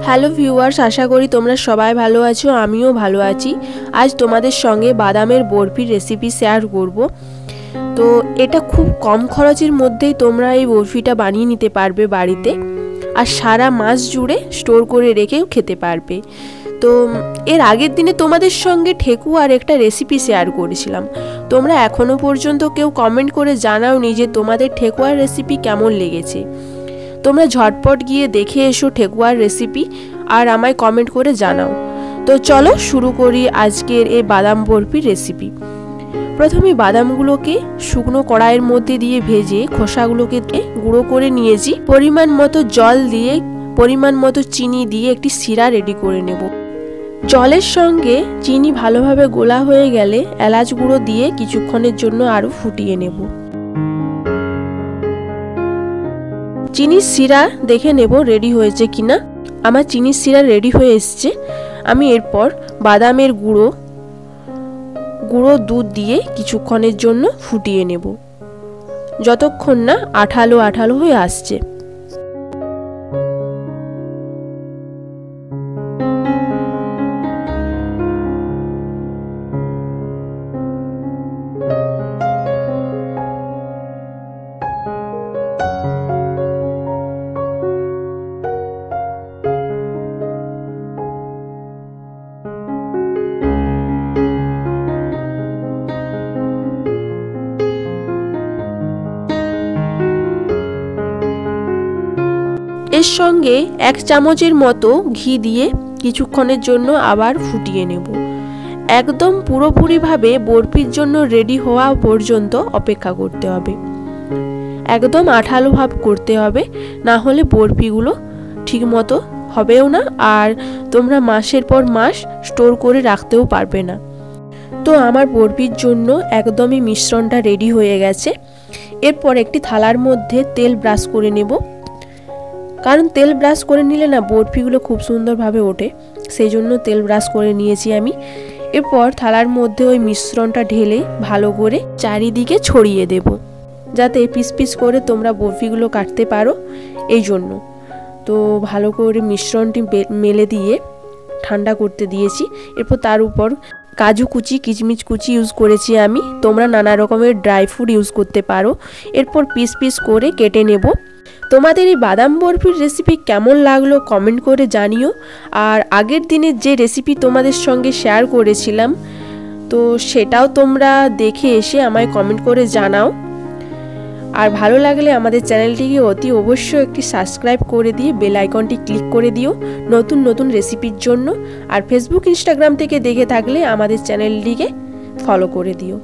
Hello viewers, আশা করি তোমরা সবাই ভালো আছো। আমিও ভালো আছি। আজ তোমাদের সঙ্গে বাদামের বরফির রেসিপি শেয়ার করব। তো এটা খুব কম খরচের মধ্যেই তোমরা এই বরফিটা বানিয়ে নিতে পারবে বাড়িতে, আর সারা মাস জুড়ে স্টোর করে রেখেও খেতে পারবে। তো এর আগের দিনে তোমাদের সঙ্গে ঠেকুয়ার একটা রেসিপি শেয়ার করেছিলাম। তোমরা এখনও পর্যন্ত কেউ কমেন্ট করে জানাওনি যে তোমাদের ঠেকুয়ার রেসিপি কেমন লেগেছে। তোমরা ঝটপট গিয়ে দেখে এসো ঠেকুয়ার রেসিপি, আর আমায় কমেন্ট করে জানাও। তো চলো শুরু করি আজকের এই বাদাম বরফির রেসিপি। প্রথমে বাদামগুলোকে শুকনো কড়াইয়ের মধ্যে দিয়ে ভেজে খোসাগুলোকে গুঁড়ো করে নিয়েছি। পরিমাণ মতো জল দিয়ে পরিমাণ মতো চিনি দিয়ে একটি সিরা রেডি করে নেব। জলের সঙ্গে চিনি ভালোভাবে গোলা হয়ে গেলে এলাচ গুঁড়ো দিয়ে কিছুক্ষণের জন্য আরও ফুটিয়ে নেব। চিনির সিরা দেখে নেব রেডি হয়েছে কিনা। আমার চিনির সিরা রেডি হয়ে এসছে। আমি এরপর বাদামের গুঁড়ো দুধ দিয়ে কিছুক্ষণের জন্য ফুটিয়ে নেব, যতক্ষণ না আঠালো আঠালো হয়ে আসছে। এর সঙ্গে 1 চামচের মতো ঘি দিয়ে কিছুক্ষণের জন্য আবার ফুটিয়ে নেব। একদম পুরোপুরিভাবে বরফির জন্য রেডি হওয়া পর্যন্ত অপেক্ষা করতে হবে। একদম আঠালো ভাব করতে হবে, না হলে বরফিগুলো ঠিকমতো হবেও না, আর তোমরা মাসের পর মাস স্টোর করে রাখতেও পারবে না। তো আমার বরফির জন্য একদমই মিশ্রণটা রেডি হয়ে গেছে। এরপর একটি থালার মধ্যে তেল ব্রাশ করে নেব, কারণ তেল ব্রাশ করে নিলে না বরফিগুলো খুব সুন্দরভাবে ওঠে, সেই জন্য তেল ব্রাশ করে নিয়েছি আমি। এরপর থালার মধ্যে ওই মিশ্রণটা ঢেলে ভালো করে চারিদিকে ছড়িয়ে দেব, যাতে পিস পিস করে তোমরা বরফিগুলো কাটতে পারো, এই জন্য। তো ভালো করে মিশ্রণটি মেলে দিয়ে ঠান্ডা করতে দিয়েছি। এরপর তার উপর কাজু কুচি, কিশমিশ কুচি ইউজ করেছি আমি। তোমরা নানা রকমের ড্রাই ফ্রুট ইউজ করতে পারো। এরপর পিস পিস করে কেটে নেব। তোমাদের এই বাদাম বরফির রেসিপি কেমন লাগলো কমেন্ট করে জানিও। আর আগের দিনের যে রেসিপি তোমাদের সঙ্গে শেয়ার করেছিলাম, তো সেটাও তোমরা দেখে এসে আমায় কমেন্ট করে জানাও। আর ভালো লাগলে আমাদের চ্যানেলটিকে অতি অবশ্যই একটি সাবস্ক্রাইব করে দিয়ে বেল আইকনটি ক্লিক করে দিও নতুন নতুন রেসিপির জন্য। আর ফেসবুক, ইনস্টাগ্রাম থেকে দেখে থাকলে আমাদের চ্যানেলটিকে ফলো করে দিও।